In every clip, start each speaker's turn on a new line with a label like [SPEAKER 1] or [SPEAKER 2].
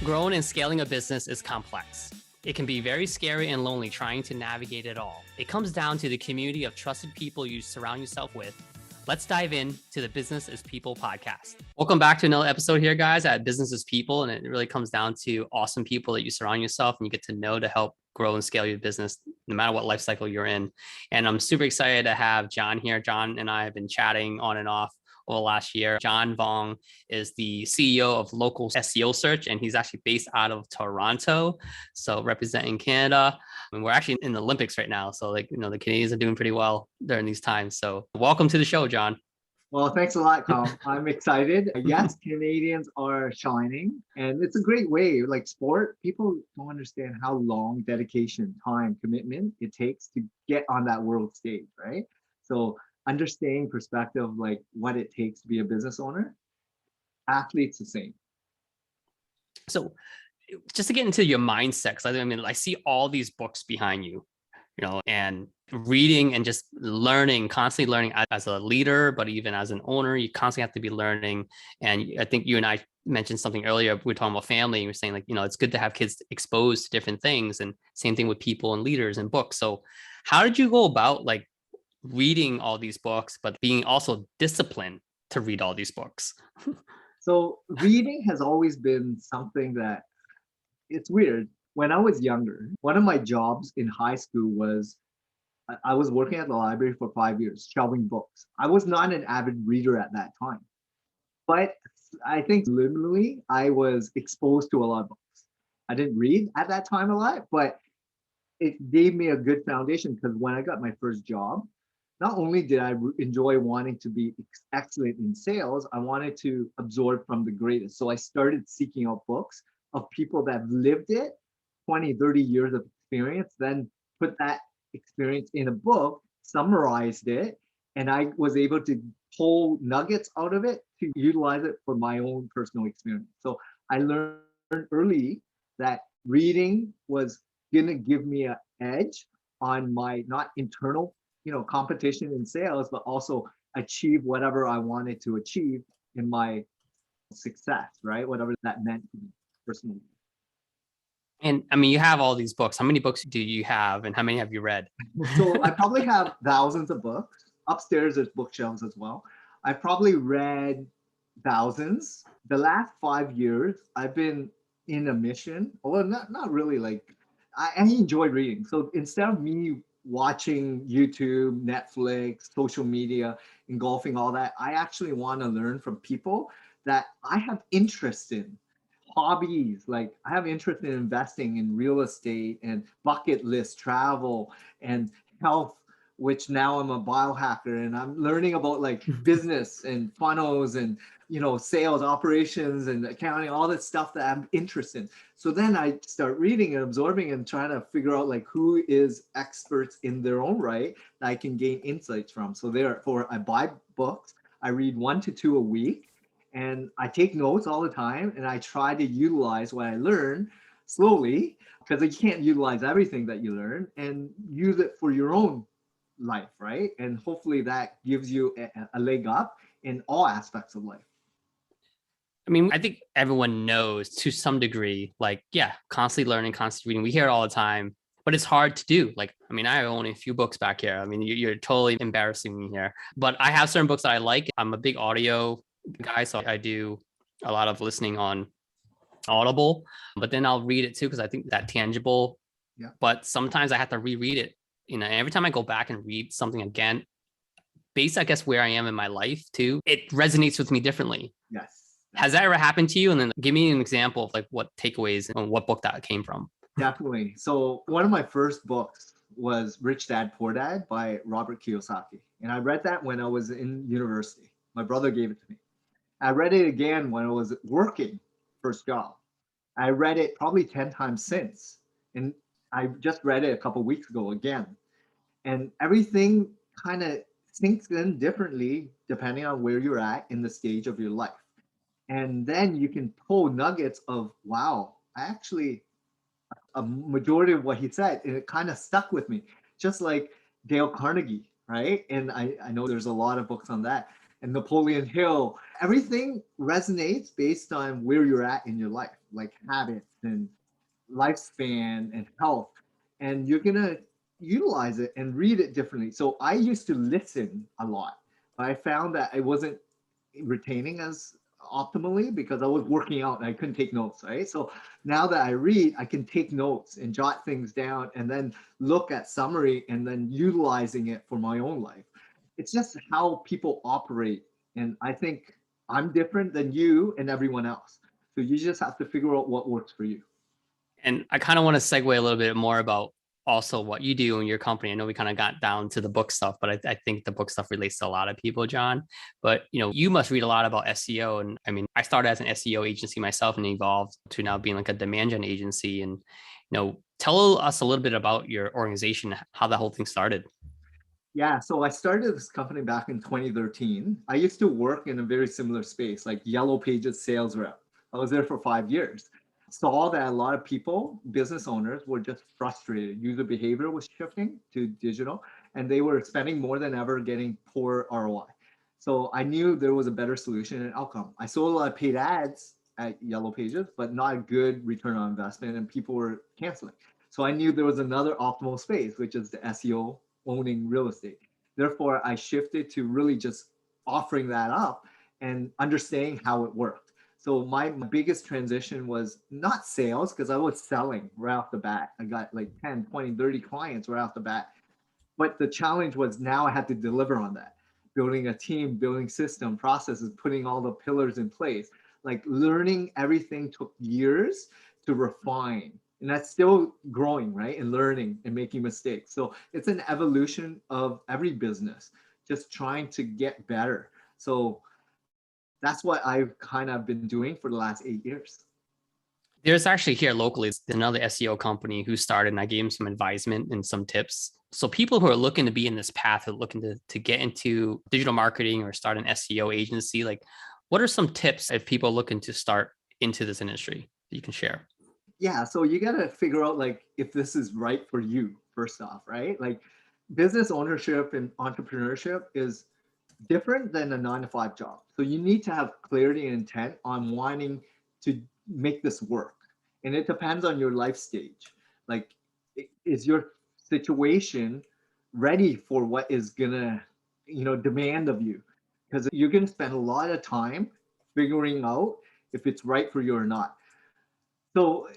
[SPEAKER 1] Growing and scaling a business is complex. It can be very scary and lonely trying to navigate it all. It comes down to the community of trusted people you surround yourself with. Let's dive in to the Business is People podcast. Welcome back to another episode here, guys, at Business is People. And it really comes down to awesome people that you surround yourself and you get to know to help grow and scale your business, no matter what life cycle you're in. And I'm super excited to have John here. John and I have been chatting on and off over the last year. John Vuong is the CEO of Local SEO Search, and he's actually based out of Toronto, so representing Canada. And we're actually in the Olympics right now, so the Canadians are doing pretty well during these times. So welcome to the show, John.
[SPEAKER 2] Well, thanks a lot, Kham. I'm excited. Yes, Canadians are shining, and it's a great way. Like sport, people don't understand how long dedication, time, commitment it takes to get on that world stage, right? So understanding perspective, like what it takes to be a business owner, athletes the same.
[SPEAKER 1] So just to get into your mindset, because I see all these books behind you, and reading and just learning, constantly learning as a leader, but even as an owner, you constantly have to be learning. And I think you and I mentioned something earlier. We were talking about family. And we were saying it's good to have kids exposed to different things, and same thing with people and leaders and books. So how did you go about reading all these books, but being also disciplined to read all these books?
[SPEAKER 2] So reading has always been something that it's weird. When I was younger, one of my jobs in high school was I was working at the library for 5 years, shelving books. I was not an avid reader at that time, but I think literally I was exposed to a lot of books. I didn't read at that time a lot, but it gave me a good foundation because when I got my first job, not only did I enjoy wanting to be excellent in sales, I wanted to absorb from the greatest. So I started seeking out books of people that lived it, 20, 30 years of experience, then put that experience in a book, summarized it, and I was able to pull nuggets out of it to utilize it for my own personal experience. So I learned early that reading was going to give me an edge on my not internal competition in sales, but also achieve whatever I wanted to achieve in my success, right? Whatever that meant to me personally.
[SPEAKER 1] And you have all these books. How many books do you have, and how many have you read?
[SPEAKER 2] So I probably have thousands of books. Upstairs, there's bookshelves as well. I probably read thousands. The last 5 years, I've been in a mission. Well, not really. I enjoy reading. So instead of me watching YouTube, Netflix, social media, engulfing all that, I actually want to learn from people that I have interest in. Hobbies, like I have interest in investing in real estate and bucket list travel and health, which now I'm a biohacker and I'm learning about business and funnels and sales operations and accounting, all that stuff that I'm interested in. So then I start reading and absorbing and trying to figure out who is experts in their own right that I can gain insights from. So therefore I buy books, I read 1 to 2 a week, and I take notes all the time, and I try to utilize what I learn slowly, because you can't utilize everything that you learn, and use it for your own life, right? And hopefully that gives you a leg up in all aspects of life.
[SPEAKER 1] I think everyone knows to some degree, constantly learning, constantly reading. We hear it all the time, but it's hard to do. I have only a few books back here. You're totally embarrassing me here, but I have certain books that I like. I'm a big audio guy, so I do a lot of listening on Audible, but then I'll read it too because I think that tangible.
[SPEAKER 2] Yeah.
[SPEAKER 1] But sometimes I have to reread it. Every time I go back and read something again, based, I guess, where I am in my life too, it resonates with me differently.
[SPEAKER 2] Yes.
[SPEAKER 1] Has that ever happened to you? And then give me an example of what takeaways and what book that came from.
[SPEAKER 2] Definitely. So one of my first books was Rich Dad, Poor Dad by Robert Kiyosaki. And I read that when I was in university. My brother gave it to me. I read it again when I was working first job. I read it probably 10 times since. And I just read it a couple of weeks ago again. And everything kind of sinks in differently depending on where you're at in the stage of your life. And then you can pull nuggets of, wow, a majority of what he said, and it kind of stuck with me. Just like Dale Carnegie, right? And I know there's a lot of books on that. And Napoleon Hill, everything resonates based on where you're at in your life. like habits and lifespan and health, and you're gonna utilize it and read it differently. So I used to listen a lot, but I found that I wasn't retaining as optimally because I was working out and I couldn't take notes, right? So now that I read, I can take notes and jot things down and then look at summary and then utilizing it for my own life. It's just how people operate. And I think I'm different than you and everyone else. So you just have to figure out what works for you.
[SPEAKER 1] And I kind of want to segue a little bit more about also what you do in your company. I know we kind of got down to the book stuff, but I think the book stuff relates to a lot of people, John. But you must read a lot about SEO. And I mean, I started as an SEO agency myself and evolved to now being like a demand gen agency. And tell us a little bit about your organization, how the whole thing started.
[SPEAKER 2] Yeah, so I started this company back in 2013. I used to work in a very similar space, like Yellow Pages sales rep. I was there for 5 years. Saw that a lot of people, business owners, were just frustrated. User behavior was shifting to digital, and they were spending more than ever getting poor ROI. So I knew there was a better solution and outcome. I sold a lot of paid ads at Yellow Pages, but not a good return on investment, and people were canceling. So I knew there was another optimal space, which is the SEO owning real estate. Therefore, I shifted to really just offering that up and understanding how it worked. So my biggest transition was not sales because I was selling right off the bat. I got like 10, 20, 30 clients right off the bat. But the challenge was now I had to deliver on that, building a team, building system, processes, putting all the pillars in place. Like learning everything took years to refine. And that's still growing, right? And learning and making mistakes. So it's an evolution of every business, just trying to get better. So that's what I've kind of been doing for the last 8 years.
[SPEAKER 1] There's actually here locally, it's another SEO company who started, and I gave him some advisement and some tips. So people who are looking to be in this path, who are looking to get into digital marketing or start an SEO agency, like what are some tips if people are looking to start into this industry that you can share?
[SPEAKER 2] Yeah, so you got to figure out like if this is right for you first off, right? Like business ownership and entrepreneurship is different than a 9 to 5 job. So you need to have clarity and intent on wanting to make this work. And it depends on your life stage. Like, is your situation ready for what is gonna, demand of you? Because you're gonna spend a lot of time figuring out if it's right for you or not. So,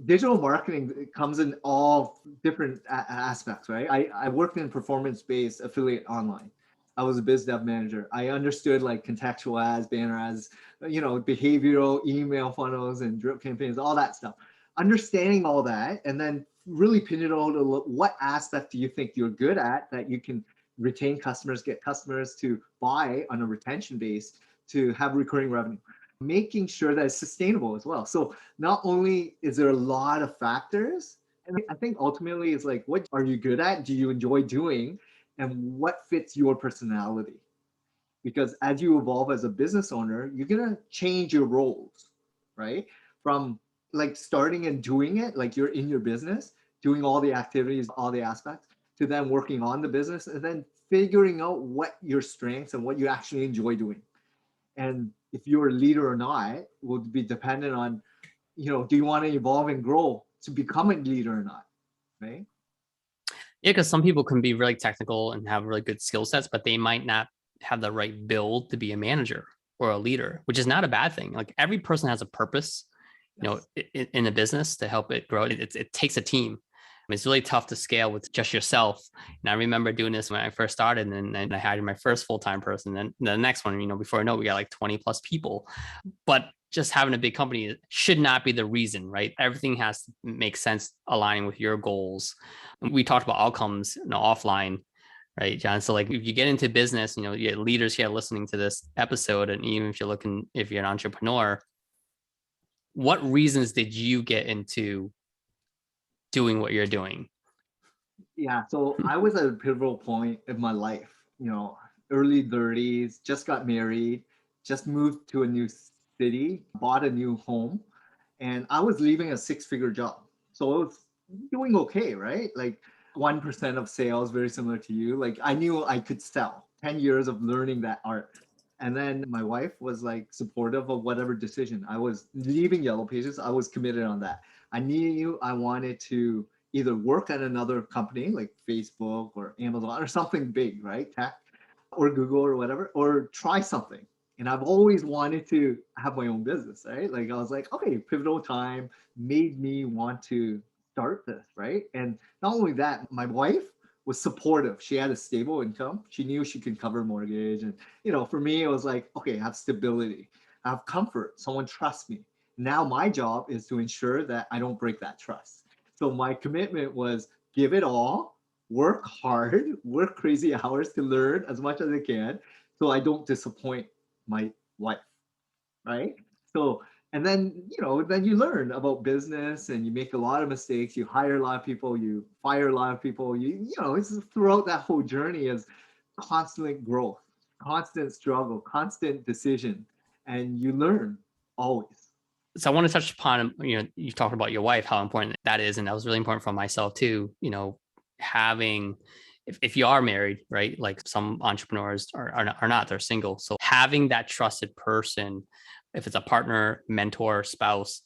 [SPEAKER 2] digital marketing comes in all different aspects, right? I worked in performance-based affiliate online. I was a biz dev manager. I understood like contextual ads, banner ads, behavioral email funnels and drip campaigns, all that stuff. Understanding all that and then really pin it all to what aspect do you think you're good at that you can retain customers, get customers to buy on a retention base to have recurring revenue, making sure that it's sustainable as well. So not only is there a lot of factors, and I think ultimately it's like, what are you good at? Do you enjoy doing? And what fits your personality? Because as you evolve as a business owner, you're going to change your roles, right? From like starting and doing it, like you're in your business, doing all the activities, all the aspects, to then working on the business and then figuring out what your strengths and what you actually enjoy doing. And if you're a leader or not will be dependent on, do you want to evolve and grow to become a leader or not, right?
[SPEAKER 1] Yeah, because some people can be really technical and have really good skill sets, but they might not have the right build to be a manager or a leader, which is not a bad thing. Like every person has a purpose,
[SPEAKER 2] Yes.
[SPEAKER 1] in a business to help it grow. It takes a team. It's really tough to scale with just yourself. And I remember doing this when I first started, and then I hired my first full-time person. And the next one, before I know it, we got like 20 plus people. But just having a big company should not be the reason, right? Everything has to make sense aligning with your goals. We talked about outcomes, offline, right, John? So like if you get into business, you get leaders here listening to this episode, and even if you're an entrepreneur, what reasons did you get into doing what you're doing?
[SPEAKER 2] Yeah, so I was at a pivotal point in my life, early 30s, just got married, just moved to a new city, bought a new home, and I was leaving a 6-figure job. So I was doing okay, right? Like 1% of sales, very similar to you. Like I knew I could sell, 10 years of learning that art. And then my wife was like supportive of whatever decision. I was leaving Yellow Pages. I was committed on that. I knew I wanted to either work at another company like Facebook or Amazon or something big, right? Tech or Google or whatever, or try something. And I've always wanted to have my own business, right? Like I was like, okay, pivotal time made me want to start this, right? And not only that, my wife was supportive. She had a stable income. She knew she could cover mortgage. And, for me, it was like, okay, I have stability, I have comfort, someone trusts me. Now my job is to ensure that I don't break that trust. So my commitment was give it all, work hard, work crazy hours to learn as much as I can so I don't disappoint my wife, right? So, and then, then you learn about business and you make a lot of mistakes. You hire a lot of people, you fire a lot of people. It's throughout that whole journey is constant growth, constant struggle, constant decision, and you learn always.
[SPEAKER 1] So I want to touch upon, you talked about your wife, how important that is. And that was really important for myself too, having, if you are married, right? Like some entrepreneurs are not, they're single. So having that trusted person, if it's a partner, mentor, spouse,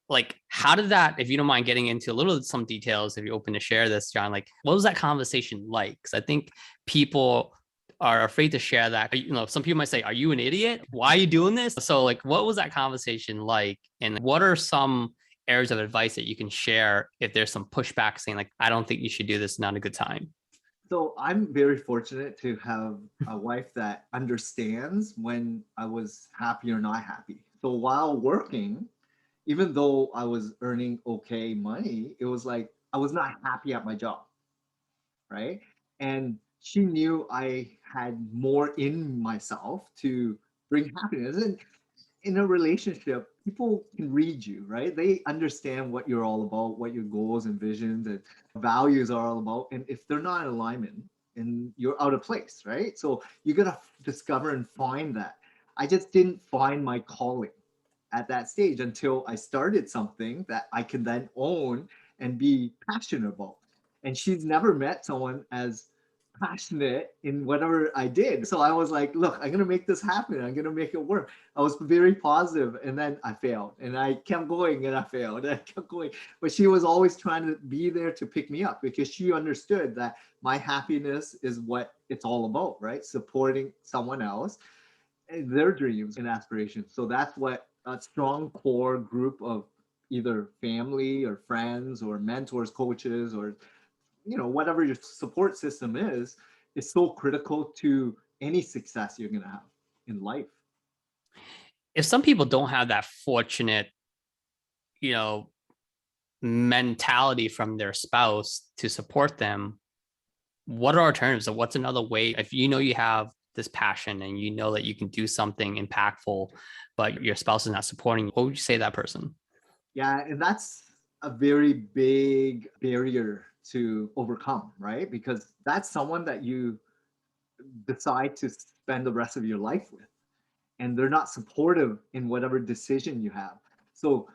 [SPEAKER 1] like how did that, if you don't mind getting into a little some details, if you're open to share this, John, like what was that conversation like? Because I think people are afraid to share that. Some people might say, are you an idiot? Why are you doing this? So like, what was that conversation like? And what are some areas of advice that you can share if there's some pushback saying like, I don't think you should do this, not a good time?
[SPEAKER 2] So I'm very fortunate to have a wife that understands when I was happy or not happy. So while working, even though I was earning okay money, it was like I was not happy at my job, right? And she knew I had more in myself to bring happiness. And in a relationship, people can read you, right? They understand what you're all about, what your goals and visions and values are all about. And if they're not in alignment, and you're out of place, right? So you gotta discover and find that. I just didn't find my calling at that stage until I started something that I can then own and be passionate about. And she's never met someone as passionate in whatever I did. So I was like, look, I'm going to make this happen. I'm going to make it work. I was very positive and then I failed and I kept going and I failed and I kept going. But she was always trying to be there to pick me up because she understood that my happiness is what it's all about, right? Supporting someone else their dreams and aspirations. So that's what a strong core group of either family or friends or mentors, coaches, or whatever your support system is so critical to any success you're going to have in life.
[SPEAKER 1] If some people don't have that fortunate, you know, mentality from their spouse to support them, what are alternatives? What's another way? If you have this passion and you know that you can do something impactful, but your spouse is not supporting you, what would you say to that person?
[SPEAKER 2] Yeah, and that's a very big barrier to overcome, right? Because that's someone that you decide to spend the rest of your life with, and they're not supportive in whatever decision you have. So,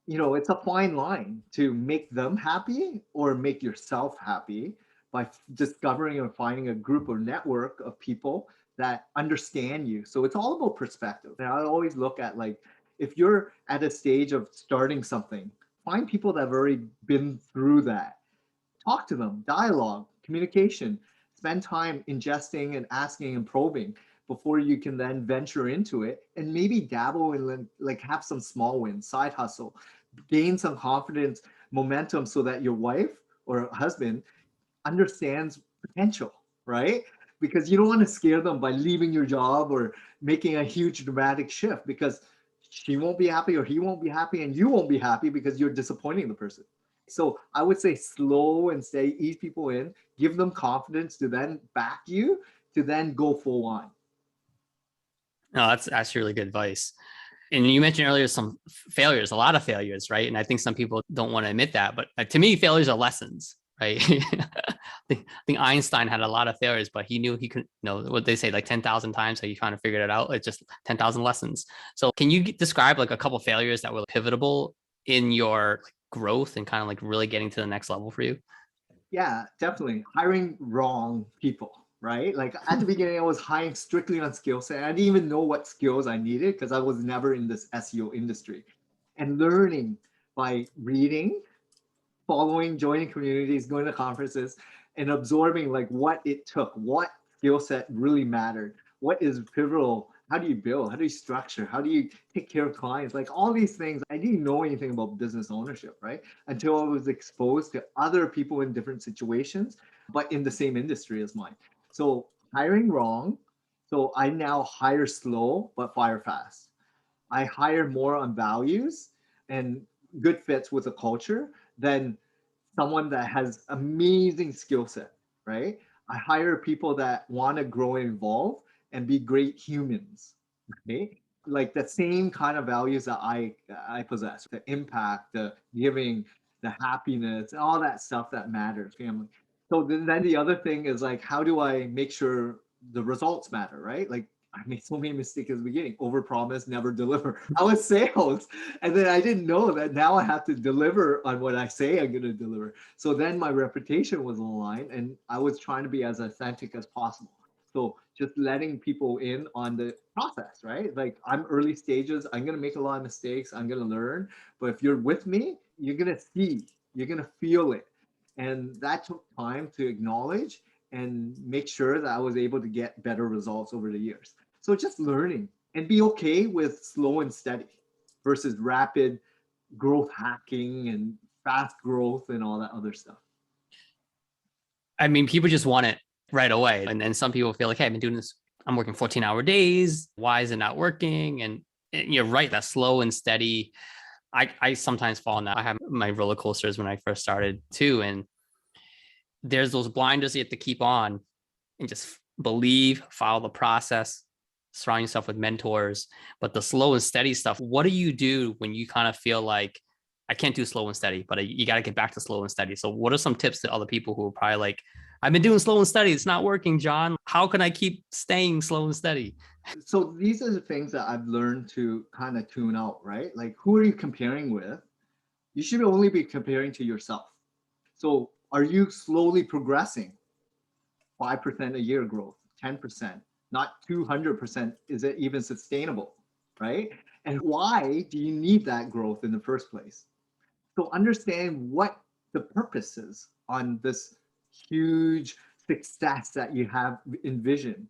[SPEAKER 2] it's a fine line to make them happy or make yourself happy by discovering or finding a group or network of people that understand you. So it's all about perspective. And I always look at like, if you're at a stage of starting something, find people that have already been through that. Talk to them, dialogue, communication, spend time ingesting and asking and probing before you can then venture into it and maybe dabble in like have some small wins, side hustle, gain some confidence, momentum so that your wife or husband understands potential, right? Because you don't want to scare them by leaving your job or making a huge dramatic shift because she won't be happy or he won't be happy and you won't be happy because you're disappointing the person. So I would say slow and steady, ease people in, give them confidence to then back you to then go full on.
[SPEAKER 1] No, that's really good advice. And you mentioned earlier some failures, a lot of failures, right? And I think some people don't want to admit that, but to me, failures are lessons, right? I think Einstein had a lot of failures, but he knew he could know what they say, like 10,000 times. So he kind of figured it out. It's just 10,000 lessons. So can you describe like a couple of failures that were pivotal in your growth and kind of like really getting to the next level for you?
[SPEAKER 2] Yeah, definitely. Hiring wrong people, right? Like at the beginning, I was hiring strictly on skill set. I didn't even know what skills I needed because I was never in this SEO industry. And learning by reading, following, joining communities, going to conferences, and absorbing like what it took, what skill set really mattered, what is pivotal, how do you build, how do you structure, how do you take care of clients, like all these things. I didn't know anything about business ownership, right? Until I was exposed to other people in different situations, but in the same industry as mine. So hiring wrong. So I now hire slow, but fire fast. I hire more on values and good fits with the culture than someone that has amazing skill set, right? I hire people that want to grow and evolve and be great humans, okay? Like the same kind of values that I possess, the impact, the giving, the happiness, all that stuff that matters, family. So then the other thing is like, how do I make sure the results matter, right? Like I made so many mistakes at the beginning, overpromise, never deliver. I was sales. And then I didn't know that now I have to deliver on what I say I'm going to deliver. So then my reputation was on the line and I was trying to be as authentic as possible. So just letting people in on the process, right? Like I'm early stages, I'm going to make a lot of mistakes, I'm going to learn. But if you're with me, you're going to see, you're going to feel it. And that took time to acknowledge and make sure that I was able to get better results over the years. So just learning and be okay with slow and steady versus rapid growth hacking and fast growth and all that other stuff.
[SPEAKER 1] I mean, people just want it right away. And then some people feel like, hey, I've been doing this. I'm working 14-hour days. Why is it not working? And you're right, that slow and steady. I sometimes fall in that. I have my roller coasters when I first started too. And there's those blinders you have to keep on and just believe, follow the process, surround yourself with mentors. But the slow and steady stuff, what do you do when you kind of feel like, I can't do slow and steady, but you got to get back to slow and steady? So what are some tips to other people who are probably like, I've been doing slow and steady, it's not working, John. How can I keep staying slow and steady?
[SPEAKER 2] So these are the things that I've learned to kind of tune out, right? Like who are you comparing with? You should only be comparing to yourself. So are you slowly progressing? 5% a year growth, 10%, not 200%. Is it even sustainable, right? And why do you need that growth in the first place? So understand what the purpose is on this huge success that you have envisioned.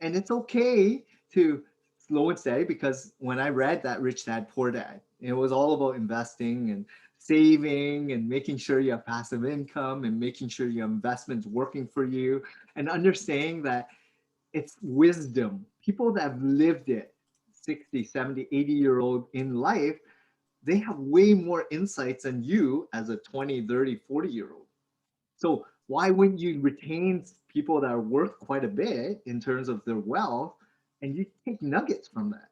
[SPEAKER 2] And it's okay to slow and steady, because when I read that Rich Dad Poor Dad, it was all about investing and saving and making sure you have passive income and making sure your investments working for you, and understanding that it's wisdom. People that have lived it, 60, 70, 80-year-old in life, they have way more insights than you as a 20, 30, 40-year-old. So why wouldn't you retain people that are worth quite a bit in terms of their wealth, and you take nuggets from that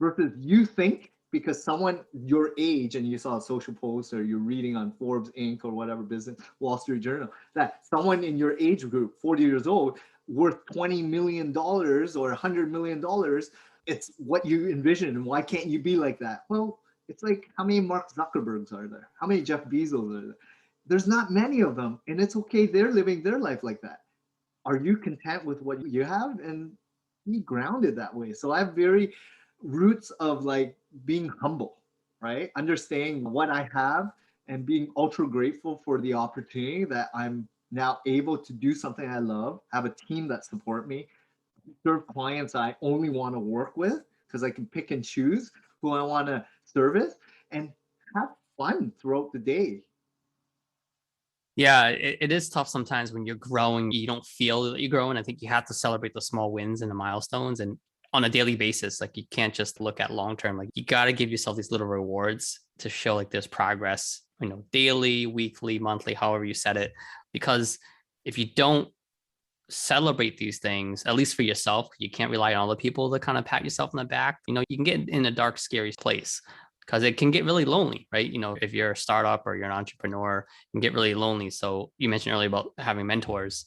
[SPEAKER 2] versus you think because someone your age and you saw a social post or you're reading on Forbes Inc. or whatever business, Wall Street Journal, that someone in your age group, 40 years old, worth $20 million or $100 million, it's what you envision. And why can't you be like that? Well, it's like, how many Mark Zuckerbergs are there? How many Jeff Bezos are there? There's not many of them, and it's okay. They're living their life like that. Are you content with what you have? And be grounded that way. So I have very roots of like being humble, right? Understanding what I have and being ultra grateful for the opportunity that I'm now able to do something I love, have a team that support me, serve clients I only want to work with because I can pick and choose who I want to service, and have fun throughout the day.
[SPEAKER 1] Yeah, it is tough sometimes when you're growing, you don't feel that you're growing. I think you have to celebrate the small wins and the milestones, and on a daily basis. Like you can't just look at long term. Like you got to give yourself these little rewards to show like there's progress, daily, weekly, monthly, however you set it. Because if you don't celebrate these things, at least for yourself, you can't rely on other people to kind of pat yourself on the back. You can get in a dark, scary place because it can get really lonely, right? If you're a startup or you're an entrepreneur, you can get really lonely. So you mentioned earlier about having mentors.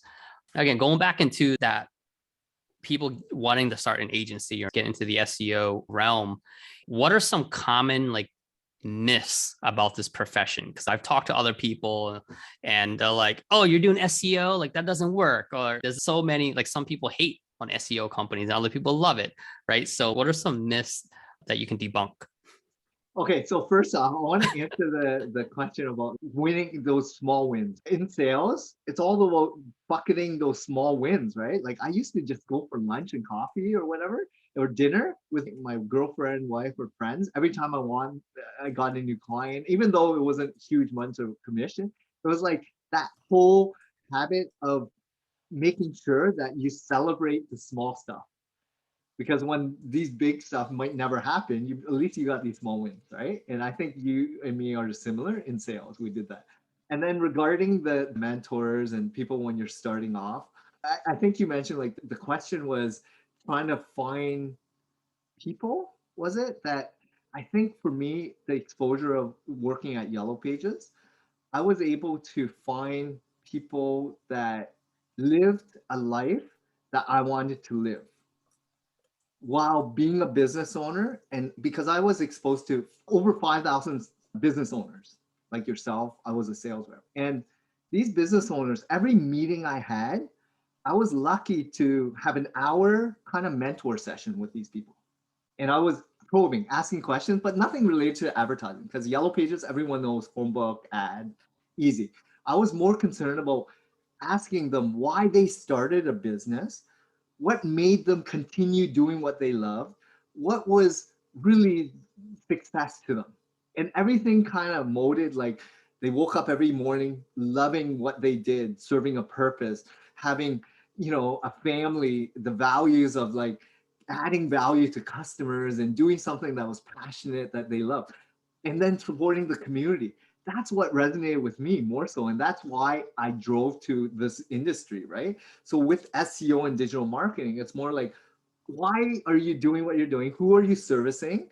[SPEAKER 1] Again, going back into that, people wanting to start an agency or get into the SEO realm, what are some common like myths about this profession? Because I've talked to other people and they're like, oh, you're doing SEO, like that doesn't work. Or there's so many, like some people hate on SEO companies and other people love it, right? So what are some myths that you can debunk?
[SPEAKER 2] Okay, so first off, I want to answer the question about winning those small wins. In sales, it's all about bucketing those small wins, right? Like I used to just go for lunch and coffee or whatever, or dinner with my girlfriend, wife, or friends. Every time I got a new client, even though it wasn't huge amounts of commission, it was like that whole habit of making sure that you celebrate the small stuff, because when these big stuff might never happen, you at least you got these small wins, right? And I think you and me are similar in sales. We did that. And then regarding the mentors and people when you're starting off, I think you mentioned like the question was trying to find people, was it? That I think for me, the exposure of working at Yellow Pages, I was able to find people that lived a life that I wanted to live while being a business owner. And because I was exposed to over 5,000 business owners like yourself, I was a sales rep. And these business owners, every meeting I had, I was lucky to have an hour kind of mentor session with these people. And I was probing, asking questions, but nothing related to advertising because Yellow Pages, everyone knows phone book, ad, easy. I was more concerned about asking them why they started a business, what made them continue doing what they love, what was really success to them. And everything kind of molded like they woke up every morning loving what they did, serving a purpose, having, a family, the values of like adding value to customers and doing something that was passionate that they loved, and then supporting the community. That's what resonated with me more so. And that's why I drove to this industry, right? So with SEO and digital marketing, it's more like, why are you doing what you're doing? Who are you servicing?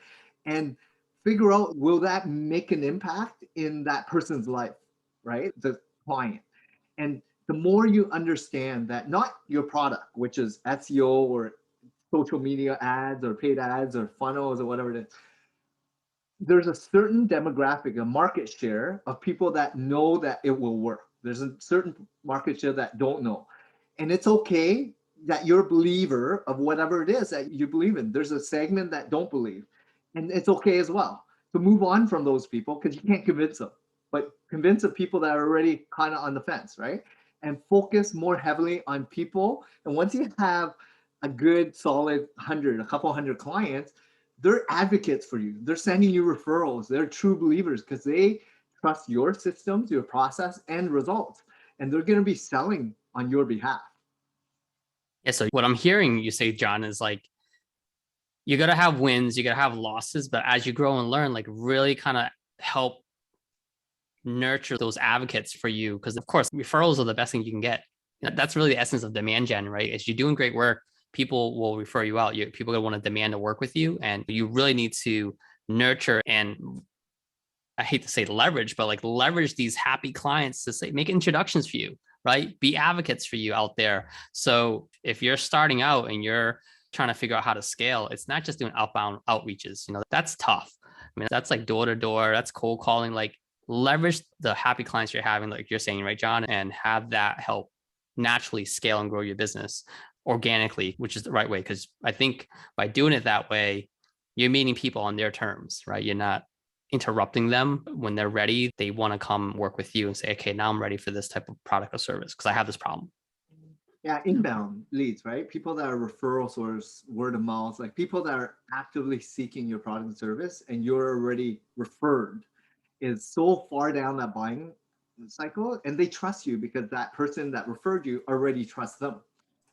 [SPEAKER 2] And figure out, will that make an impact in that person's life, right? The client. And the more you understand that, not your product, which is SEO or social media ads or paid ads or funnels or whatever it is, there's a certain demographic, a market share of people that know that it will work. There's a certain market share that don't know. And it's okay that you're a believer of whatever it is that you believe in. There's a segment that don't believe. And it's okay as well to move on from those people because you can't convince them, but convince the people that are already kind of on the fence, right? And focus more heavily on people. And once you have a good solid 100, a couple hundred clients, they're advocates for you. They're sending you referrals. They're true believers because they trust your systems, your process, and results. And they're going to be selling on your behalf.
[SPEAKER 1] Yeah. So what I'm hearing you say, John, is like, you got to have wins, you got to have losses, but as you grow and learn, like really kind of help nurture those advocates for you. Because of course, referrals are the best thing you can get. That's really the essence of demand gen, right? Is you're doing great work, people will refer you out. People are going to want to demand to work with you, and you really need to nurture and, I hate to say leverage, but like leverage these happy clients to say, make introductions for you, right? Be advocates for you out there. So if you're starting out and you're trying to figure out how to scale, it's not just doing outbound outreaches. That's tough. I mean, that's like door to door, that's cold calling. Like leverage the happy clients you're having, like you're saying, right, John, and have that help naturally scale and grow your business organically, which is the right way. Because I think by doing it that way, you're meeting people on their terms, right? You're not interrupting them when they're ready. They want to come work with you and say, okay, now I'm ready for this type of product or service because I have this problem.
[SPEAKER 2] Yeah, inbound leads, right? People that are referral source, word of mouth, like people that are actively seeking your product and service and you're already referred, is so far down that buying cycle, and they trust you because that person that referred you already trusts them.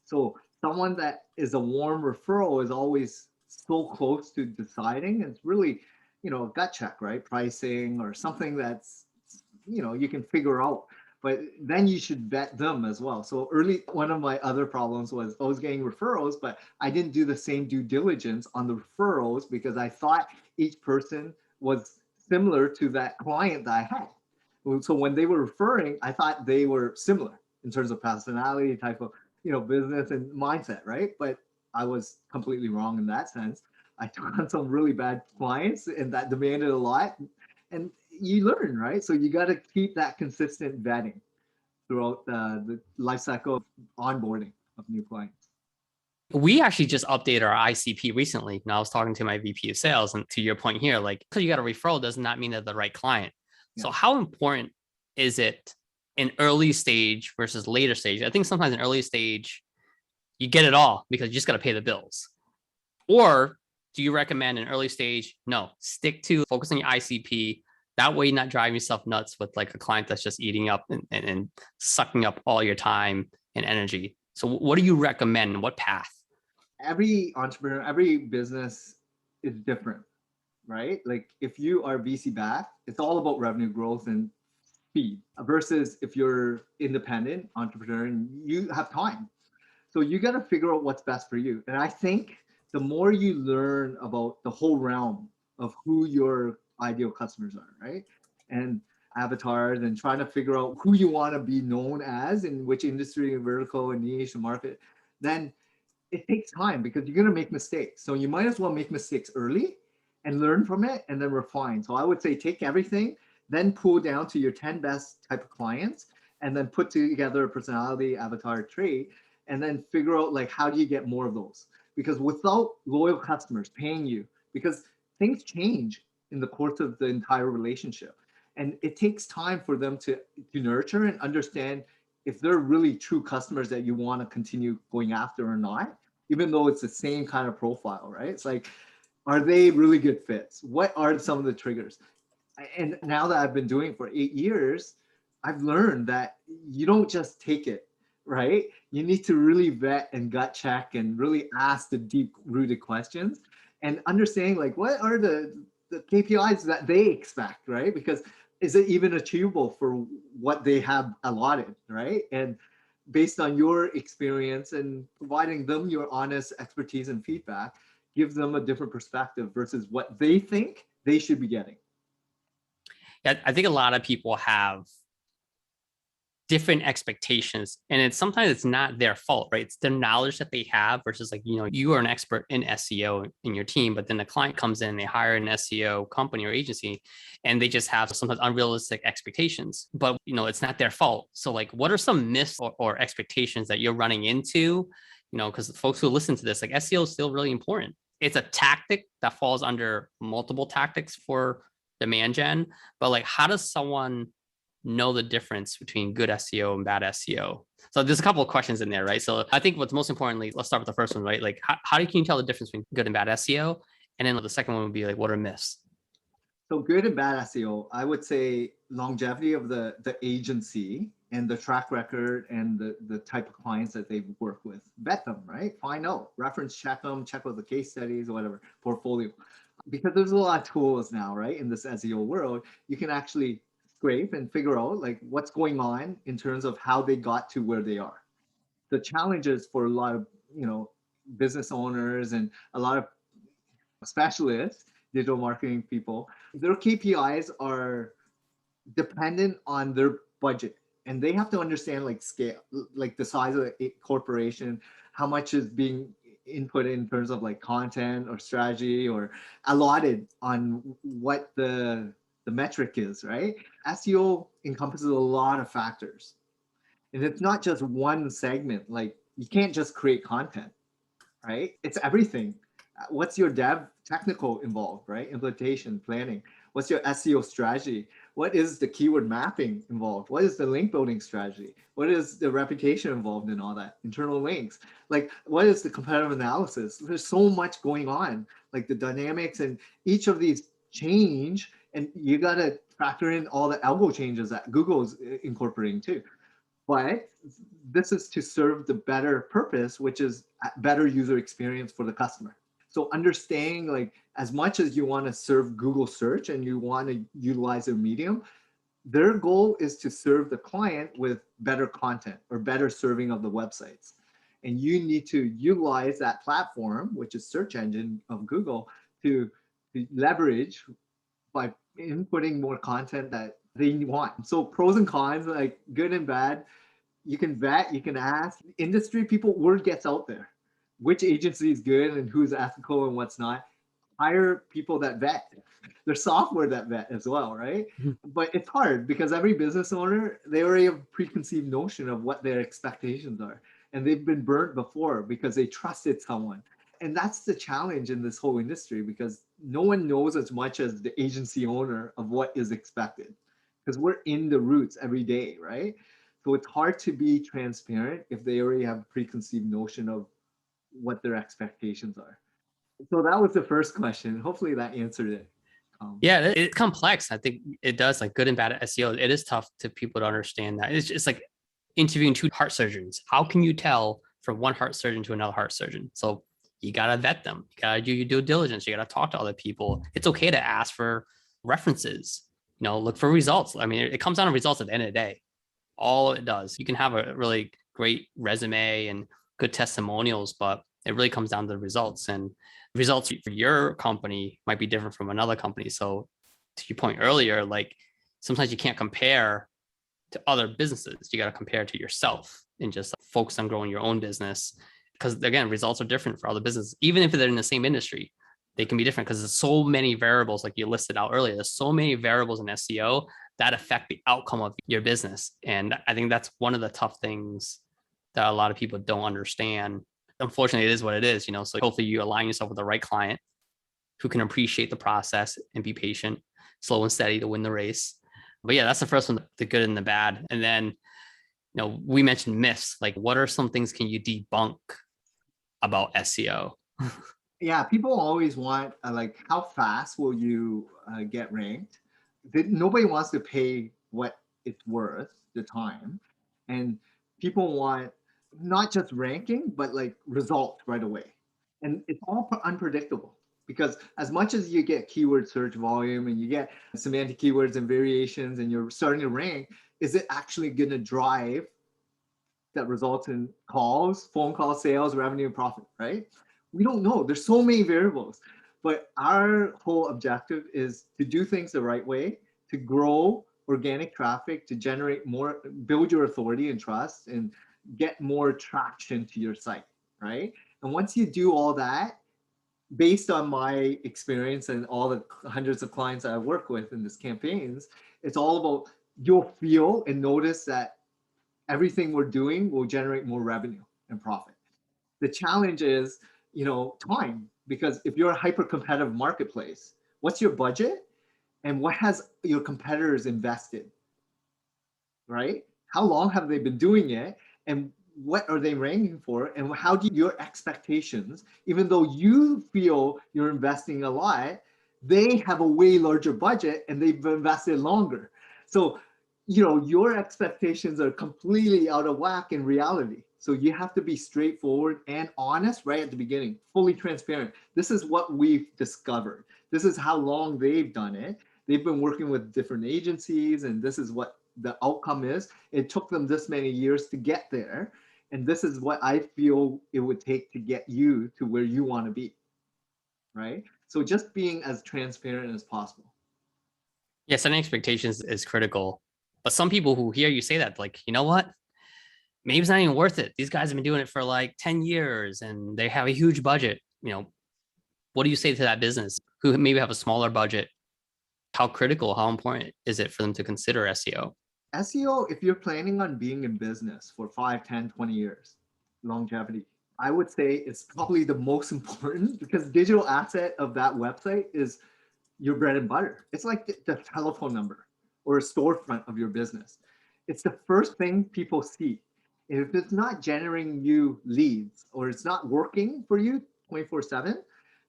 [SPEAKER 2] So someone that is a warm referral is always so close to deciding. It's really, a gut check, right? Pricing or something that's, you can figure out. But then you should vet them as well. So early, one of my other problems was I was getting referrals, but I didn't do the same due diligence on the referrals because I thought each person was similar to that client that I had. So when they were referring, I thought they were similar in terms of personality, type of, business and mindset, right? But I was completely wrong in that sense. I took on some really bad clients and that demanded a lot. and you learn, right? So you got to keep that consistent vetting throughout the life cycle of onboarding of new clients.
[SPEAKER 1] We actually just updated our ICP recently. And I was talking to my VP of sales, and to your point here, like, because you got a referral does not mean they're the right client. So
[SPEAKER 2] Yeah.
[SPEAKER 1] how important is it in early stage versus later stage? I think sometimes in early stage, you get it all because you just got to pay the bills. Or do you recommend an early stage? No, stick to focus on your ICP. That way, you're not driving yourself nuts with like a client that's just eating up and sucking up all your time and energy. So what do you recommend? What path?
[SPEAKER 2] Every entrepreneur, every business is different, right? Like if you are VC backed, it's all about revenue growth and speed versus if you're independent entrepreneur and you have time. So you got to figure out what's best for you. And I think the more you learn about the whole realm of who your ideal customers are, right? And avatars and trying to figure out who you want to be known as in which industry, vertical, and niche and market, then it takes time because you're going to make mistakes. So you might as well make mistakes early and learn from it and then refine. So I would say take everything, then pull down to your 10 best type of clients and then put together a personality avatar trait and then figure out like how do you get more of those? Because without loyal customers paying you, because things change in the course of the entire relationship. And it takes time for them to nurture and understand if they're really true customers that you want to continue going after or not, even though it's the same kind of profile, right? It's like, are they really good fits? What are some of the triggers? And now that I've been doing it for 8 years, I've learned that you don't just take it, right? You need to really vet and gut check and really ask the deep rooted questions and understanding like what are the KPIs that they expect, right? Because is it even achievable for what they have allotted, right? And based on your experience and providing them your honest expertise and feedback, gives them a different perspective versus what they think they should be getting.
[SPEAKER 1] Yeah, I think a lot of people have different expectations, and sometimes it's not their fault, right? It's the knowledge that they have versus like, you are an expert in SEO in your team, but then the client comes in, they hire an SEO company or agency, and they just have sometimes unrealistic expectations, but it's not their fault. So like, what are some myths or expectations that you're running into? Because folks who listen to this, like, SEO is still really important. It's a tactic that falls under multiple tactics for demand gen, but like, how does someone know the difference between good SEO and bad SEO? So there's a couple of questions in there, right? So I think what's most importantly, let's start with the first one, right? Like, how can you tell the difference between good and bad SEO? And then the second one would be like, what are myths?
[SPEAKER 2] So good and bad SEO, I would say longevity of the agency and the track record and the type of clients that they work with. Vet them, right? Find out, reference check them, check out the case studies or whatever, portfolio. Because there's a lot of tools now, right? In this SEO world, you can actually scrape and figure out like what's going on in terms of how they got to where they are. The challenges for a lot of, business owners and a lot of specialists, digital marketing people, their KPIs are dependent on their budget. And they have to understand like scale, like the size of the corporation, how much is being input in terms of like content or strategy or allotted on what the metric is, right? SEO encompasses a lot of factors. And it's not just one segment. Like you can't just create content, right? It's everything. What's your dev technical involved, right? Implementation, planning. What's your SEO strategy? What is the keyword mapping involved? What is the link building strategy? What is the reputation involved in all that? Internal links. Like, what is the competitive analysis? There's so much going on, like the dynamics, and each of these change, and you got to factor in all the algo changes that Google's incorporating too. But this is to serve the better purpose, which is a better user experience for the customer. So understanding like as much as you want to serve Google search and you want to utilize their medium, their goal is to serve the client with better content or better serving of the websites. And you need to utilize that platform, which is search engine of Google, to leverage by inputting more content that they want. So pros and cons, like good and bad, you can vet, you can ask. Industry people, word gets out there. Which agency is good and who's ethical and what's not. hire people that vet. There's software that vet as well, right? But it's hard because every business owner, they already have a preconceived notion of what their expectations are. And they've been burnt before because they trusted someone. And that's the challenge in this whole industry, because no one knows as much as the agency owner of what is expected, because we're in the roots every day, right? So it's hard to be transparent if they already have a preconceived notion of what their expectations are. So that was the first question. Hopefully that answered it.
[SPEAKER 1] Yeah, it's complex. I think it does, like good and bad at SEO. It is tough to people to understand that. It's just like interviewing two heart surgeons. How can you tell from one heart surgeon to another heart surgeon? So you gotta vet them. You gotta do your due diligence. You gotta talk to other people. It's okay to ask for references. Look for results. I mean, it comes down to results at the end of the day. All it does. You can have a really great resume and good testimonials, but it really comes down to the results. And results for your company might be different from another company. So to your point earlier, like sometimes you can't compare to other businesses. You got to compare to yourself and just focus on growing your own business. Because again, results are different for other businesses. Even if they're in the same industry, they can be different because there's so many variables, like you listed out earlier. There's so many variables in SEO that affect the outcome of your business. And I think that's one of the tough things that a lot of people don't understand. Unfortunately, it is what it is, so hopefully you align yourself with the right client who can appreciate the process and be patient, slow and steady to win the race. But yeah, that's the first one, the good and the bad. And then, we mentioned myths. Like, what are some things can you debunk about SEO?
[SPEAKER 2] Yeah, people always want like, how fast will you get ranked? Nobody wants to pay what it's worth, the time. And people want not just ranking, but like results right away. And it's all unpredictable, because as much as you get keyword search volume and you get semantic keywords and variations and you're starting to rank, is it actually going to drive that results in calls, phone call sales, revenue, and profit, right? We don't know. There's so many variables. But our whole objective is to do things the right way, to grow organic traffic, to generate more, build your authority and trust, and get more traction to your site, right? And once you do all that, based on my experience and all the hundreds of clients I work with in these campaigns, it's all about, you'll feel and notice that everything we're doing will generate more revenue and profit. The challenge is, time, because if you're a hyper competitive marketplace, what's your budget and what has your competitors invested, right? How long have they been doing it, and what are they ranking for, and how do your expectations, even though you feel you're investing a lot, they have a way larger budget and they've invested longer. So your expectations are completely out of whack in reality. So you have to be straightforward and honest right at the beginning, fully transparent. This is what we've discovered. This is how long they've done it. They've been working with different agencies, and this is what the outcome is. It took them this many years to get there. And this is what I feel it would take to get you to where you want to be, right? So just being as transparent as possible.
[SPEAKER 1] Yeah, setting expectations is critical. But some people who hear you say that, like, you know what? Maybe it's not even worth it. These guys have been doing it for like 10 years and they have a huge budget. What do you say to that business who maybe have a smaller budget? How critical, how important is it for them to consider SEO?
[SPEAKER 2] SEO, if you're planning on being in business for 5, 10, 20 years, longevity, I would say it's probably the most important, because digital asset of that website is your bread and butter. It's like the telephone number or a storefront of your business. It's the first thing people see. And if it's not generating you leads, or it's not working for you 24/7,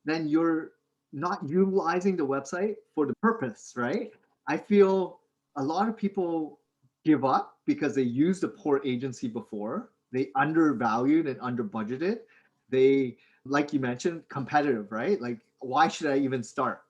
[SPEAKER 2] then you're not utilizing the website for the purpose, right? I feel a lot of people give up because they used a poor agency before. They undervalued and under budgeted. They, like you mentioned, competitive, right? Like, why should I even start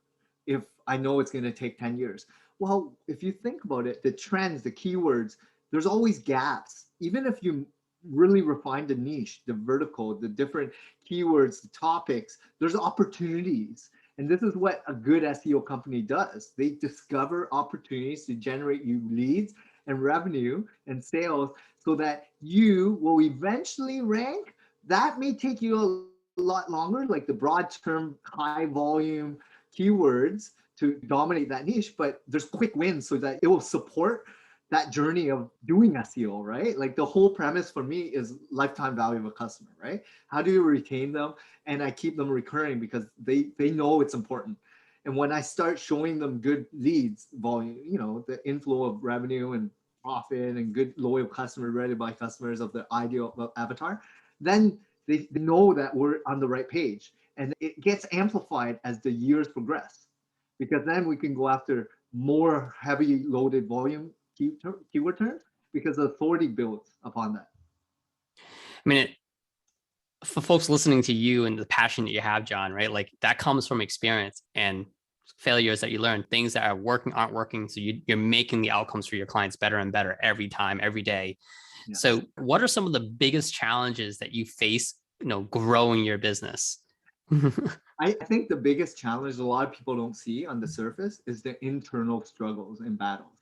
[SPEAKER 2] if I know it's going to take 10 years? Well, if you think about it, the trends, the keywords, there's always gaps. Even if you really refine the niche, the vertical, the different keywords, the topics, there's opportunities. And this is what a good SEO company does. They discover opportunities to generate you leads and revenue and sales so that you will eventually rank. That may take you a lot longer, like the broad term, high volume keywords to dominate that niche, but there's quick wins so that it will support that journey of doing SEO, right? Like the whole premise for me is lifetime value of a customer, right? How do you retain them? And I keep them recurring because they know it's important. And when I start showing them good leads volume, the inflow of revenue and profit and good loyal customer ready by customers of the ideal avatar, then they know that we're on the right page. And it gets amplified as the years progress, because then we can go after more heavy loaded volume keyword terms because the authority builds upon that.
[SPEAKER 1] I mean, for folks listening to you and the passion that you have, John, right? Like that comes from experience and failures that you learn, things that are working aren't working. So you're making the outcomes for your clients better and better every time, every day. Yes. So what are some of the biggest challenges that you face, growing your business?
[SPEAKER 2] I think the biggest challenge a lot of people don't see on the surface is the internal struggles and battles,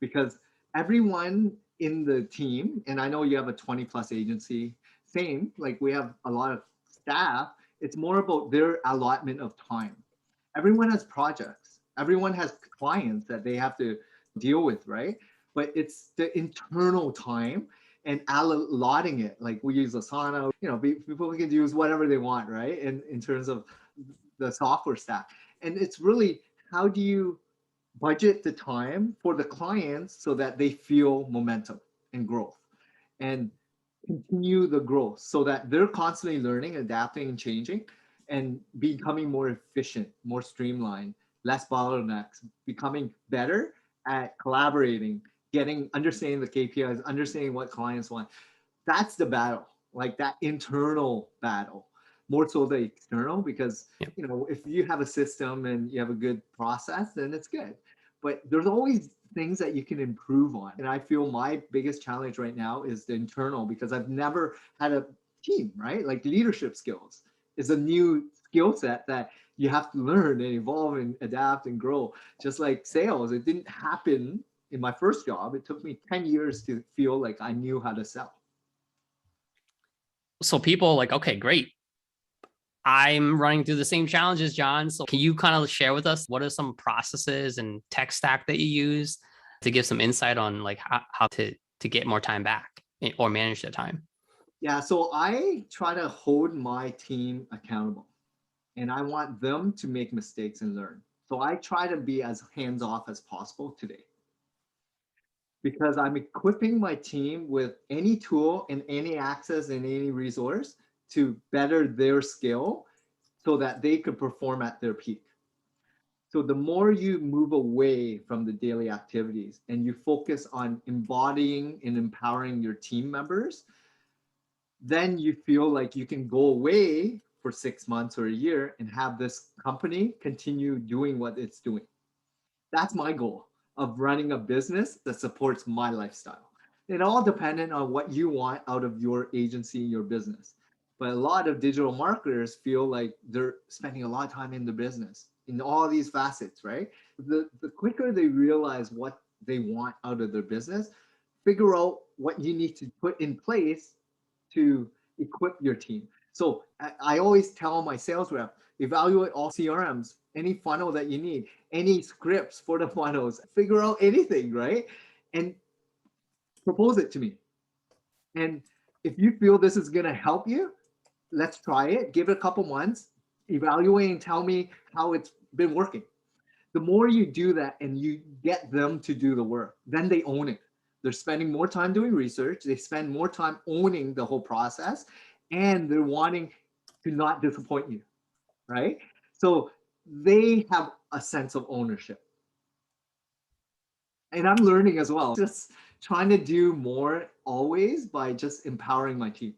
[SPEAKER 2] because everyone in the team, and I know you have a 20 plus agency, same, like we have a lot of staff, it's more about their allotment of time. Everyone has projects, everyone has clients that they have to deal with, right? But it's the internal time and allotting it. Like we use Asana, people can use whatever they want, right? In terms of the software stack. And it's really, how do you budget the time for the clients so that they feel momentum and growth and continue the growth so that they're constantly learning, adapting and changing and becoming more efficient, more streamlined, less bottlenecks, becoming better at collaborating, understanding the KPIs, understanding what clients want. That's the battle, like that internal battle, more so the external, because if you have a system and you have a good process, then it's good. But there's always things that you can improve on. And I feel my biggest challenge right now is the internal, because I've never had a team, right? Like leadership skills is a new skill set that you have to learn and evolve and adapt and grow. Just like sales, it didn't happen in my first job. It took me 10 years to feel like I knew how to sell.
[SPEAKER 1] So people like, okay, great. I'm running through the same challenges, John. So can you kind of share with us what are some processes and tech stack that you use to give some insight on like how to get more time back or manage their time?
[SPEAKER 2] Yeah, so I try to hold my team accountable, and I want them to make mistakes and learn. So I try to be as hands-off as possible today, because I'm equipping my team with any tool and any access and any resource to better their skill so that they could perform at their peak. So the more you move away from the daily activities and you focus on embodying and empowering your team members, then you feel like you can go away for 6 months or a year and have this company continue doing what it's doing. That's my goal of running a business that supports my lifestyle. It all dependent on what you want out of your agency, your business. But a lot of digital marketers feel like they're spending a lot of time in the business in all these facets, right? The quicker they realize what they want out of their business, figure out what you need to put in place to equip your team. So I always tell my sales rep, evaluate all CRMs, any funnel that you need, any scripts for the funnels, figure out anything, right? And propose it to me. And if you feel this is going to help you, let's try it. Give it a couple months, evaluate and tell me how it's been working. The more you do that and you get them to do the work, then they own it. They're spending more time doing research. They spend more time owning the whole process, and they're wanting to not disappoint you, right? So they have a sense of ownership. And I'm learning as well, just trying to do more always by just empowering my team.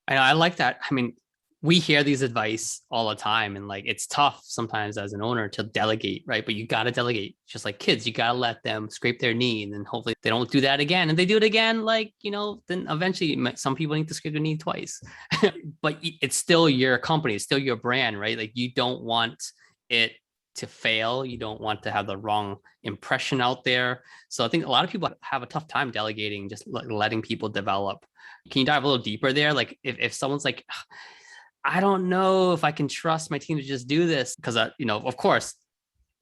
[SPEAKER 1] I like that. I mean, we hear these advice all the time, and like it's tough sometimes as an owner to delegate, right? But you got to delegate. Just like kids, you got to let them scrape their knee, and then hopefully they don't do that again. And they do it again, like, then eventually some people need to scrape their knee twice. But it's still your company, it's still your brand, right? Like you don't want it to fail. You don't want to have the wrong impression out there. So I think a lot of people have a tough time delegating, just letting people develop. Can you dive a little deeper there? Like if someone's like, I don't know if I can trust my team to just do this because, of course,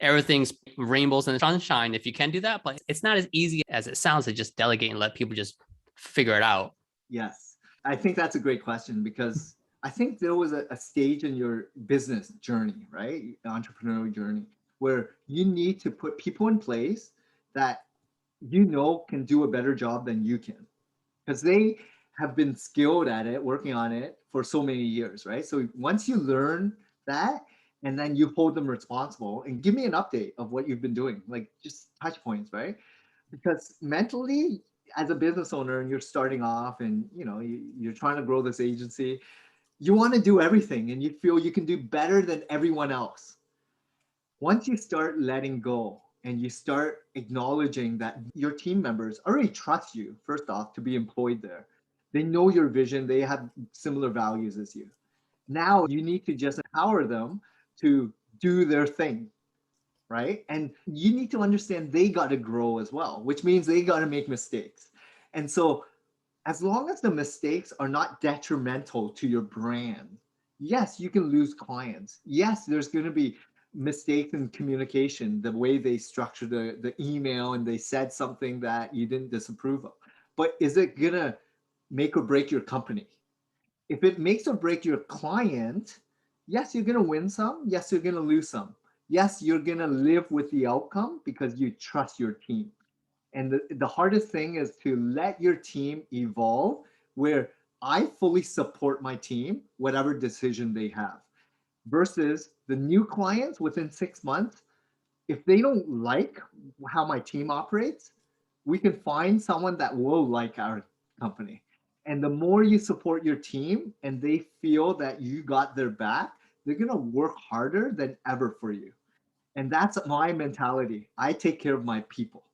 [SPEAKER 1] everything's rainbows and sunshine if you can do that, but it's not as easy as it sounds to just delegate and let people just figure it out.
[SPEAKER 2] Yes, I think that's a great question because I think there was a stage in your business journey, right? Entrepreneurial journey, where you need to put people in place that can do a better job than you can because they have been skilled at it, working on it for so many years, right? So once you learn that, and then you hold them responsible and give me an update of what you've been doing, like just touch points, right? Because mentally, as a business owner, and you're starting off, and you're trying to grow this agency, you want to do everything, and you feel you can do better than everyone else. Once you start letting go and you start acknowledging that your team members already trust you, first off, to be employed there, they know your vision, they have similar values as you. Now you need to just empower them to do their thing, right? And you need to understand they got to grow as well, which means they got to make mistakes. And so, as long as the mistakes are not detrimental to your brand, yes, you can lose clients. Yes, there's going to be mistakes in communication, the way they structure the email and they said something that you didn't disapprove of. But is it going to make or break your company? If it makes or break your client, yes, you're going to win some. Yes, you're going to lose some. Yes, you're going to live with the outcome because you trust your team. And the hardest thing is to let your team evolve where I fully support my team, whatever decision they have, versus the new clients within 6 months. If they don't like how my team operates, we can find someone that will like our company. And the more you support your team and they feel that you got their back, they're going to work harder than ever for you. And that's my mentality. I take care of my people,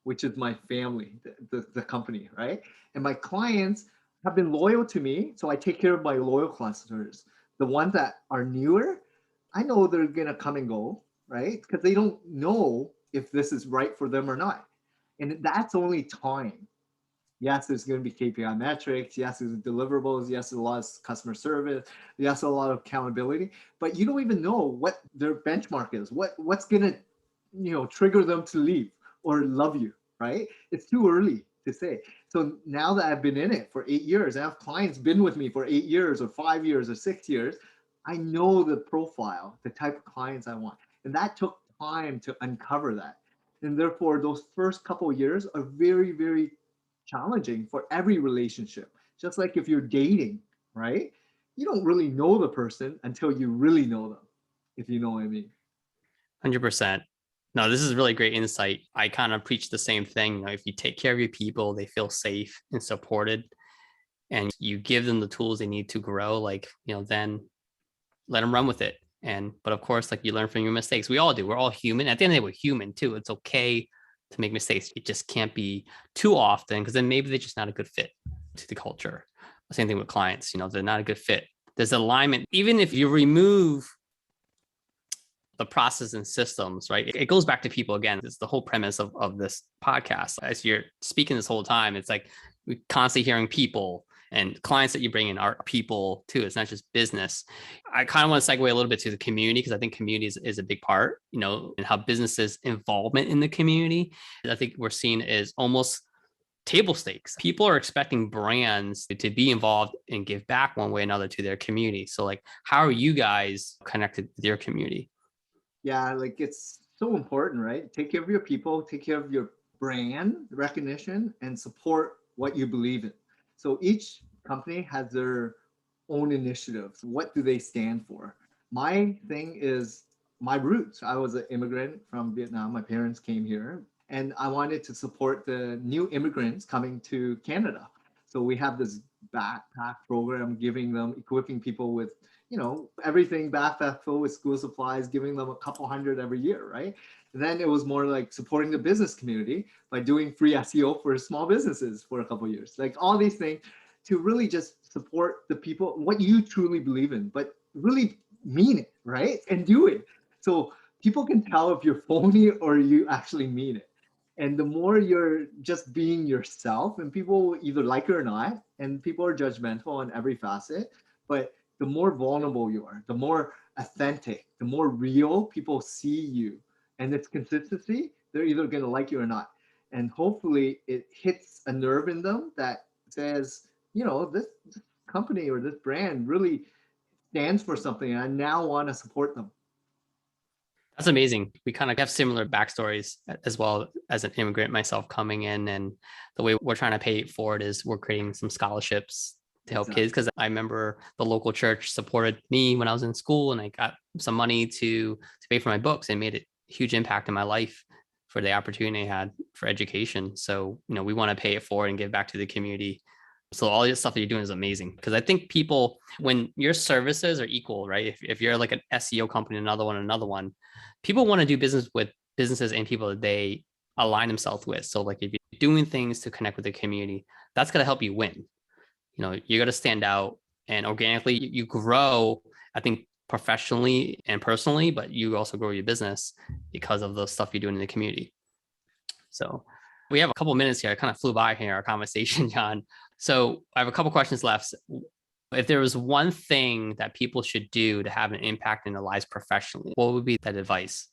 [SPEAKER 2] which is my family, the company, right? And my clients have been loyal to me. So I take care of my loyal customers. The ones that are newer, I know they're going to come and go, right? Because they don't know if this is right for them or not. And that's only time. Yes, there's going to be KPI metrics. Yes, there's deliverables. Yes, there's a lot of customer service. Yes, a lot of accountability. But you don't even know what their benchmark is. What's going to, trigger them to leave or love you, right? It's too early to say. So now that I've been in it for 8 years, I have clients been with me for 8 years or 5 years or 6 years. I know the profile, the type of clients I want, and that took time to uncover that. And therefore, those first couple of years are very, very challenging for every relationship. Just like if you're dating, right? You don't really know the person until you really know them, if you know what I mean.
[SPEAKER 1] 100%. No, this is really great insight. I kind of preach the same thing. If you take care of your people, they feel safe and supported, and you give them the tools they need to grow, then let them run with it. But of course, like, you learn from your mistakes. We all do. We're all human. At the end of the day, we're human too. It's okay to make mistakes. It just can't be too often, because then maybe they're just not a good fit to the culture. Same thing with clients. They're not a good fit. There's alignment. Even if you remove the process and systems, right? It goes back to people again. It's the whole premise of this podcast. As you're speaking this whole time, it's like we're constantly hearing people, and clients that you bring in are people too. It's not just business. I kind of want to segue a little bit to the community, because I think community is a big part, and how businesses' involvement in the community, I think we're seeing is almost table stakes. People are expecting brands to be involved and give back one way or another to their community. So, like, how are you guys connected to your community?
[SPEAKER 2] Yeah, like it's so important, right? Take care of your people, take care of your brand recognition, and support what you believe in. So each company has their own initiatives. What do they stand for? My thing is my roots. I was an immigrant from Vietnam. My parents came here, and I wanted to support the new immigrants coming to Canada. So we have this backpack program, giving them, equipping people with everything, backpack full with school supplies, giving them a couple hundred every year, right? And then it was more like supporting the business community by doing free SEO for small businesses for a couple of years. Like all these things to really just support the people, what you truly believe in, but really mean it, right? And do it. So people can tell if you're phony or you actually mean it. And the more you're just being yourself, and people will either like it or not, and people are judgmental on every facet, but the more vulnerable you are, the more authentic, the more real people see you. And it's consistency, they're either going to like you or not. And hopefully it hits a nerve in them that says, this company or this brand really stands for something. And I now want to support them.
[SPEAKER 1] That's amazing. We kind of have similar backstories as well as an immigrant myself coming in. And the way we're trying to pay it forward is we're creating some scholarships to help kids. Because I remember the local church supported me when I was in school and I got some money to pay for my books and made a huge impact in my life for the opportunity I had for education. So, we want to pay it forward and give back to the community. So all this stuff that you're doing is amazing because I think people, when your services are equal, right? If you're like an SEO company, another one, people want to do business with businesses and people that they align themselves with. So like if you're doing things to connect with the community, that's going to help you win. You got to stand out and organically you grow, I think professionally and personally, but you also grow your business because of the stuff you're doing in the community. So we have a couple of minutes here. I kind of flew by here, our conversation, John. So I have a couple questions left. If there was one thing that people should do to have an impact in their lives professionally, what would be that advice?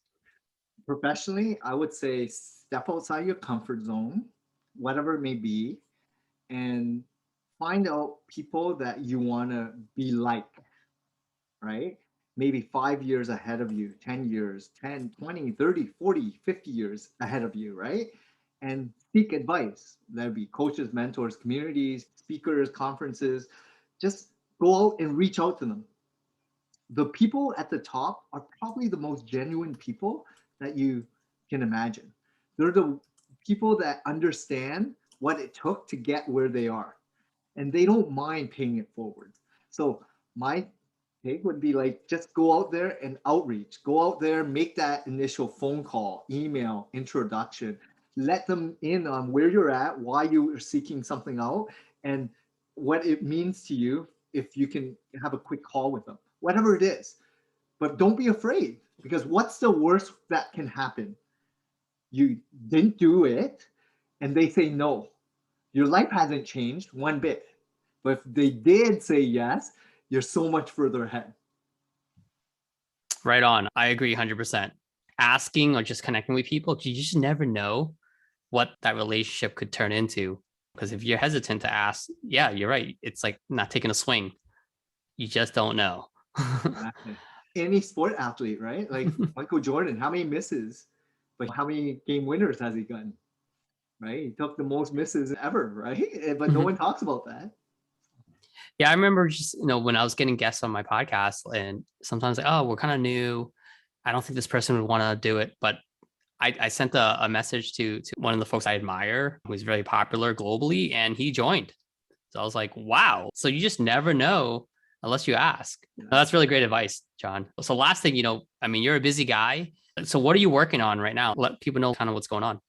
[SPEAKER 2] Professionally, I would say step outside your comfort zone, whatever it may be, and find out people that you want to be like, right? Maybe 5 years ahead of you, 10 years, 10, 20, 30, 40, 50 years ahead of you, right? And seek advice. That'd be coaches, mentors, communities, speakers, conferences. Just go out and reach out to them. The people at the top are probably the most genuine people that you can imagine. They're the people that understand what it took to get where they are, and they don't mind paying it forward. So my take would be like, just go out there and outreach. Go out there, make that initial phone call, email, introduction. Let them in on where you're at, why you are seeking something out, and what it means to you if you can have a quick call with them, whatever it is. But don't be afraid, because what's the worst that can happen? You didn't do it and they say no. Your life hasn't changed one bit. But if they did say yes, you're so much further ahead.
[SPEAKER 1] Right on. I agree 100%. Asking or just connecting with people, you just never know what that relationship could turn into. Because if you're hesitant to ask, yeah, you're right. It's like not taking a swing. You just don't know.
[SPEAKER 2] Exactly. Any sport athlete, right? Like Michael Jordan, how many misses? But how many game winners has he gotten? Right? He took the most misses ever, right? But no one talks about that.
[SPEAKER 1] Yeah, I remember just, when I was getting guests on my podcast and sometimes like, oh, we're kind of new. I don't think this person would want to do it. But I sent a message to one of the folks I admire, who's very popular globally, and he joined. So I was like, wow. So you just never know unless you ask.
[SPEAKER 2] Yeah.
[SPEAKER 1] That's really great advice, John. So last thing, you're a busy guy. So what are you working on right now? Let people know kind of what's going on.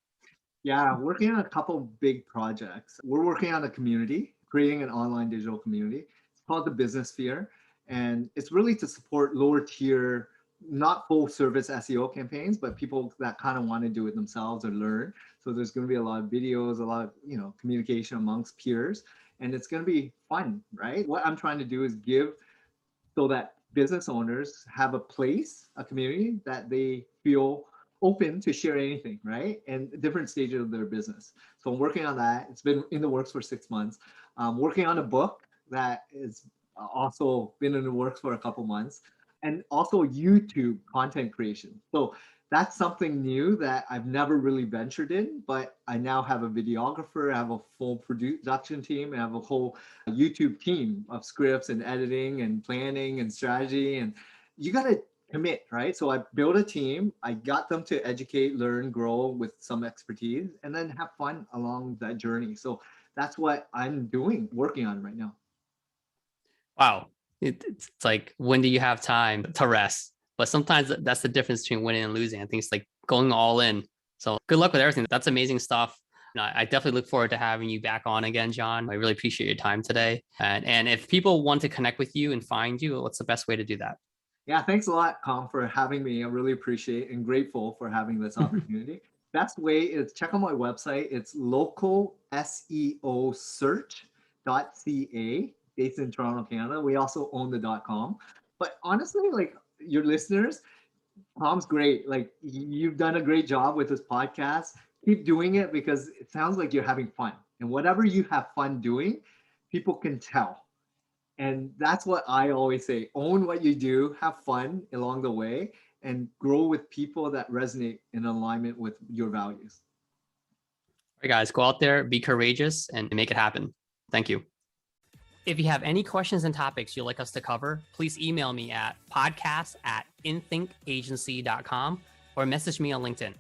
[SPEAKER 2] Yeah, working on a couple big projects. We're working on a community, creating an online digital community. It's called the Business Sphere. And it's really to support lower tier, not full service SEO campaigns, but people that kind of want to do it themselves or learn. So there's going to be a lot of videos, a lot of, communication amongst peers, and it's going to be fun, right? What I'm trying to do is give so that business owners have a place, a community that they feel open to share anything, right? And different stages of their business. So I'm working on that. It's been in the works for 6 months. I'm working on a book that is also been in the works for a couple months, and also YouTube content creation. So that's something new that I've never really ventured in, but I now have a videographer, I have a full production team, and I have a whole YouTube team of scripts and editing and planning and strategy. And you got to commit, right? So I built a team, I got them to educate, learn, grow with some expertise, and then have fun along that journey. So that's what I'm doing, working on right now.
[SPEAKER 1] Wow. It's like, when do you have time to rest? But sometimes that's the difference between winning and losing. I think it's like going all in. So good luck with everything. That's amazing stuff. I definitely look forward to having you back on again, John. I really appreciate your time today. And if people want to connect with you and find you, what's the best way to do that?
[SPEAKER 2] Yeah, thanks a lot, Kham, for having me. I really appreciate and grateful for having this opportunity. Best way is check out my website. It's localseosearch.ca. based in Toronto, Canada. We also own the .com. But honestly, like your listeners, Tom's great. Like you've done a great job with this podcast. Keep doing it because it sounds like you're having fun. And whatever you have fun doing, people can tell. And that's what I always say. Own what you do, have fun along the way, and grow with people that resonate in alignment with your values.
[SPEAKER 1] All right, guys, go out there, be courageous, and make it happen. Thank you. If you have any questions and topics you'd like us to cover, please email me at podcast@inthinkagency.com or message me on LinkedIn.